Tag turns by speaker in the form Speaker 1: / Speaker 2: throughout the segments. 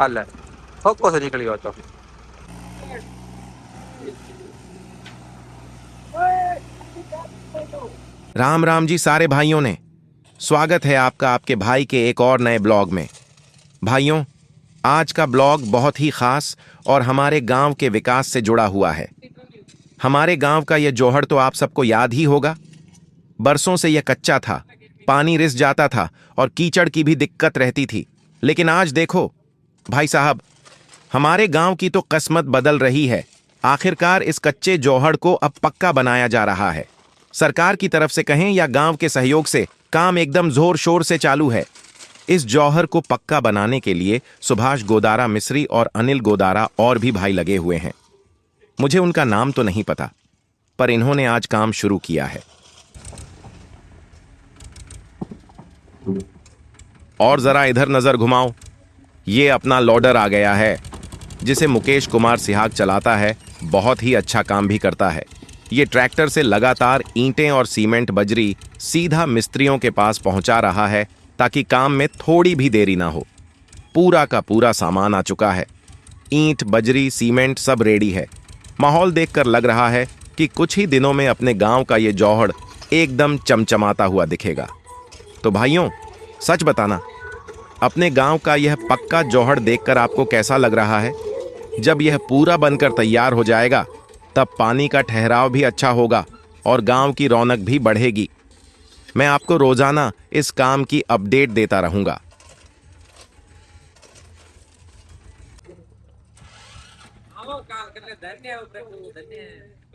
Speaker 1: अल्लाह ठोको से निकली हो तो
Speaker 2: राम राम जी सारे भाइयों ने। स्वागत है आपका आपके भाई के एक और नए ब्लॉग में। भाइयों, आज का ब्लॉग बहुत ही खास और हमारे गांव के विकास से जुड़ा हुआ है। हमारे गांव का यह जोहड़ तो आप सबको याद ही होगा। बरसों से यह कच्चा था, पानी रिस जाता था और कीचड़ की भी दिक्कत रहती थी। लेकिन आज देखो भाई साहब, हमारे गांव की तो किस्मत बदल रही है। आखिरकार इस कच्चे जोहड़ को अब पक्का बनाया जा रहा है। सरकार की तरफ से कहें या गांव के सहयोग से काम एकदम जोर शोर से चालू है। इस जौहर को पक्का बनाने के लिए सुभाष गोदारा मिस्री और अनिल गोदारा और भी भाई लगे हुए हैं। मुझे उनका नाम तो नहीं पता, पर इन्होंने आज काम शुरू किया है। और जरा इधर नजर घुमाओ, ये अपना लोडर आ गया है, जिसे मुकेश कुमार सिहाग चलाता है। बहुत ही अच्छा काम भी करता है। ये ट्रैक्टर से लगातार ईंटें और सीमेंट बजरी सीधा मिस्त्रियों के पास पहुंचा रहा है, ताकि काम में थोड़ी भी देरी ना हो। पूरा का पूरा सामान आ चुका है। ईंट, बजरी, सीमेंट सब रेडी है। माहौल देखकर लग रहा है कि कुछ ही दिनों में अपने गांव का ये जौहड़ एकदम चमचमाता हुआ दिखेगा। तो भाइयों, सच बताना, अपने गांव का यह पक्का जौहड़ देखकर आपको कैसा लग रहा है? जब यह पूरा बनकर तैयार हो जाएगा, तब पानी का ठहराव भी अच्छा होगा और गांव की रौनक भी बढ़ेगी। मैं आपको रोजाना इस काम की अपडेट देता रहूंगा।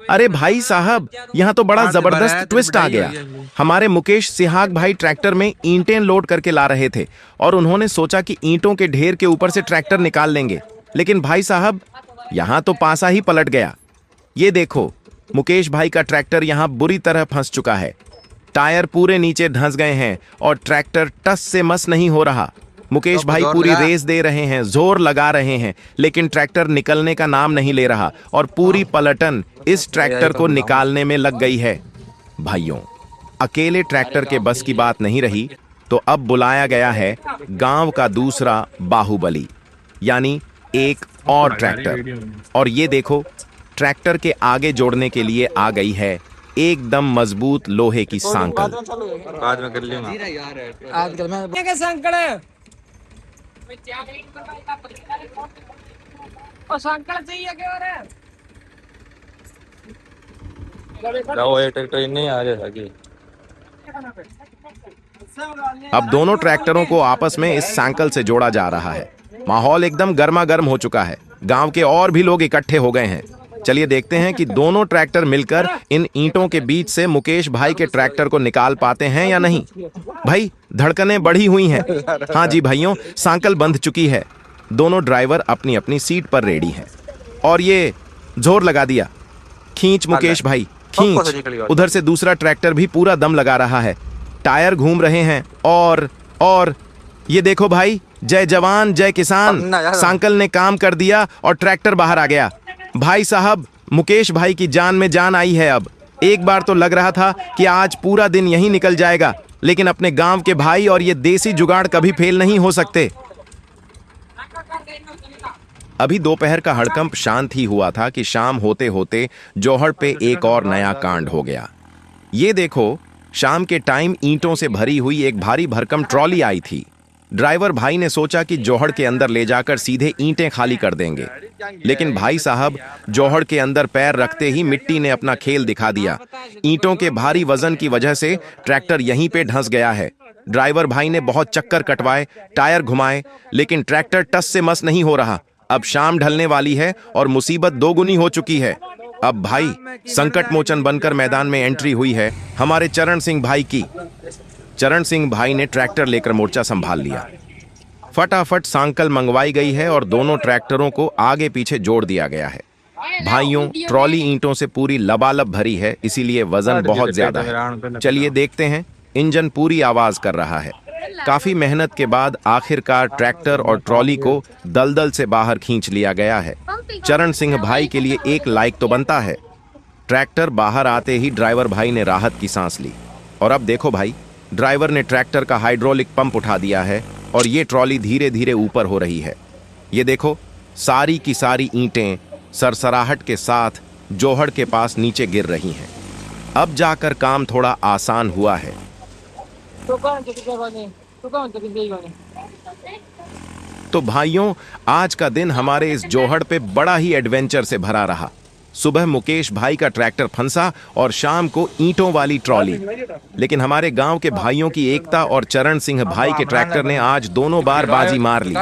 Speaker 2: अरे भाई साहब, यहाँ तो बड़ा जबरदस्त ट्विस्ट आ गया। हमारे मुकेश सिहाग भाई ट्रैक्टर में ईंटें लोड करके ला रहे थे और उन्होंने सोचा कि ईंटों के ढेर के ऊपर से ट्रैक्टर निकाल लेंगे। लेकिन भाई साहब, यहाँ तो पासा ही पलट गया। ये देखो, मुकेश भाई का ट्रैक्टर यहाँ बुरी तरह फंस चुका है। टायर पूरे नीचे धंस गए हैं और ट्रैक्टर टस से मस नहीं हो रहा। मुकेश भाई पूरी रेस दे रहे हैं, जोर लगा रहे हैं, लेकिन ट्रैक्टर निकलने का नाम नहीं ले रहा और पूरी पलटन इस ट्रैक्टर को निकालने में लग गई है। भाइयों, अकेले ट्रैक्टर के बस की बात नहीं रही, तो अब बुलाया गया है गांव का दूसरा बाहुबली, यानी एक और ट्रैक्टर। और ये देखो, ट्रैक्टर के आगे जोड़ने के लिए आ गई है एकदम मजबूत लोहे की सांकल।
Speaker 1: बाद में कर लूंगा
Speaker 3: आजकल मैं क्या सांकल है और सांकल चाहिए क्या रे?
Speaker 1: वो ये ट्रैक्टर नहीं आ रहा था।
Speaker 2: अब दोनों ट्रैक्टरों को आपस में इस सांकल से जोड़ा जा रहा है। माहौल एकदम गर्मा गर्म हो चुका है। गांव के और भी लोग इकट्ठे हो गए हैं। चलिए देखते हैं कि दोनों ट्रैक्टर मिलकर इन ईंटों के बीच से मुकेश भाई के ट्रैक्टर को निकाल पाते हैं या नहीं। भाई, धड़कनें बढ़ी हुई हैं। हाँ जी भाइयों, सांकल बंध चुकी है। दोनों ड्राइवर अपनी अपनी सीट पर रेडी हैं और ये जोर लगा दिया। खींच मुकेश भाई, खींच। उधर से दूसरा ट्रैक्टर भी पूरा दम लगा रहा है। टायर घूम रहे हैं और ये देखो भाई, जय जवान जय किसान, सांकल ने काम कर दिया और ट्रैक्टर बाहर आ गया। भाई साहब, मुकेश भाई की जान में जान आई है। अब एक बार तो लग रहा था कि आज पूरा दिन यहीं निकल जाएगा, लेकिन अपने गांव के भाई और ये देसी जुगाड़ कभी फेल नहीं हो सकते। अभी दोपहर का हड़कंप शांत ही हुआ था कि शाम होते होते जौहड़ पे एक और नया कांड हो गया। ये देखो, शाम के टाइम ईंटों से भरी हुई एक भारी भरकम ट्रॉली आई थी। ड्राइवर भाई ने सोचा कि जौहड़ के अंदर ले जाकर सीधे ईंटें खाली कर देंगे, लेकिन भाई साहब, जौहड़ के अंदर पैर रखते ही मिट्टी ने अपना खेल दिखा दिया। ईंटों के भारी वजन की वजह से ट्रैक्टर यहीं पे धंस गया है। ड्राइवर भाई ने बहुत चक्कर कटवाए, टायर घुमाए, लेकिन ट्रैक्टर टस से मस नहीं हो रहा। अब शाम ढलने वाली है और मुसीबत दोगुनी हो चुकी है। अब भाई, संकट मोचन बनकर मैदान में एंट्री हुई है हमारे चरण सिंह भाई की। चरण सिंह भाई ने ट्रैक्टर लेकर मोर्चा संभाल लिया। फटाफट सांकल मंगवाई गई है और दोनों ट्रैक्टरों को आगे पीछे जोड़ दिया गया है। भाइयों, ट्रॉली ईंटों से पूरी लबालब भरी है, इसीलिए वजन बहुत ज्यादा है। चलिए देखते हैं। इंजन पूरी आवाज कर रहा है। काफी मेहनत के बाद आखिरकार ट्रैक्टर और ट्रॉली को दलदल से बाहर खींच लिया गया है। चरण सिंह भाई के लिए एक लाइक तो बनता है। ट्रैक्टर बाहर आते ही ड्राइवर भाई ने राहत की सांस ली। और अब देखो भाई, ड्राइवर ने ट्रैक्टर का हाइड्रोलिक पंप उठा दिया है और ये ट्रॉली धीरे धीरे ऊपर हो रही है। ये देखो, सारी की सारी ईंटें सरसराहट के साथ जोहड़ के पास नीचे गिर रही हैं। अब जाकर काम थोड़ा आसान हुआ है। तो भाइयों, आज का दिन हमारे इस जोहड़ पे बड़ा ही एडवेंचर से भरा रहा। सुबह मुकेश भाई का ट्रैक्टर फंसा और शाम को ईंटों वाली ट्रॉली। लेकिन हमारे गांव के भाइयों की एकता और चरण सिंह भाई के ट्रैक्टर ने आज दोनों बार बाजी मार ली।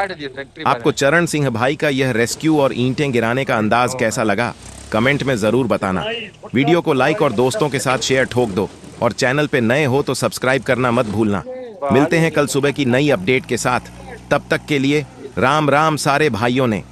Speaker 2: आपको चरण सिंह भाई का यह रेस्क्यू और ईंटें गिराने का अंदाज कैसा लगा, कमेंट में जरूर बताना। वीडियो को लाइक और दोस्तों के साथ शेयर ठोक दो और चैनल पे नए हो तो सब्सक्राइब करना मत भूलना। मिलते हैं कल सुबह की नई अपडेट के साथ। तब तक के लिए राम राम सारे भाइयों ने।